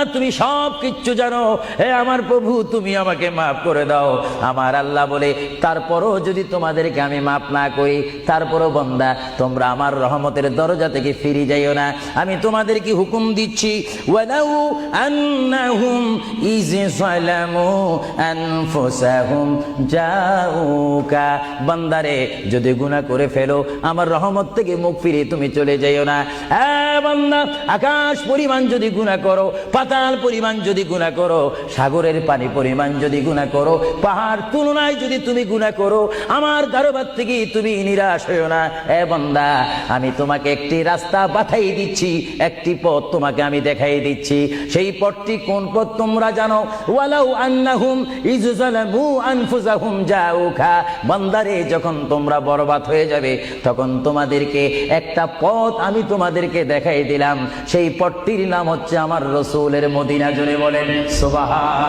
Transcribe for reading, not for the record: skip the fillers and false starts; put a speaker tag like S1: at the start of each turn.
S1: আল্লাহ তুমি সব কিচ্ছু জানো, হে আমার প্রভু তুমি আমাকে মাফ করে দাও। আমার আল্লাহ বলে, তারপরও যদি তোমাদেরকে আমি মাফ না করি, তারপরও বান্দা তোমরা আমার রহমতের দরজা থেকে ফিরে যাইও না। আমি তোমাদেরকে হুকুম দিচ্ছি, ওয়ালাউ আন্নাহুম ইয যালামু আনফুসাহুম জাউকা, বান্দারে যদি গুনাহ করে ফেলো আমার রহমত থেকে মুখ ফিরে তুমি চলে যাইও না। বান্দা, আকাশ পরিমাণ যদি গুনাহ করো, পাতাল পরিমাণ যদি গুনাহ করো, সাগরের পানি পরিমাণ যদি গুনাহ করো, পাহাড় তুলনায় যদি তুমি গুনাহ করো, আমার দরবার থেকে তুমি নিরাশ হইও না। বান্দা, আমি তোমাকে একটি রাস্তা বাতাই দিচ্ছি, একটি পথ তোমাকে আমি দেখাই দিচ্ছি। সেই পথটি কোন পথ তোমরা জানো? ওয়ালাউ আন্নাহুম ইয যালামু আনফুসাহুম জাউকা, বান্দারে যখন তোমরা বরবাদ হয়ে যাবে তখন তোমাদেরকে একটা পথ আমি তোমাদেরকে দেখাই দিলাম। সেই পথটির নাম হচ্ছে আমার রাসূলের মদিনা। জোরে বলেন সুবহান।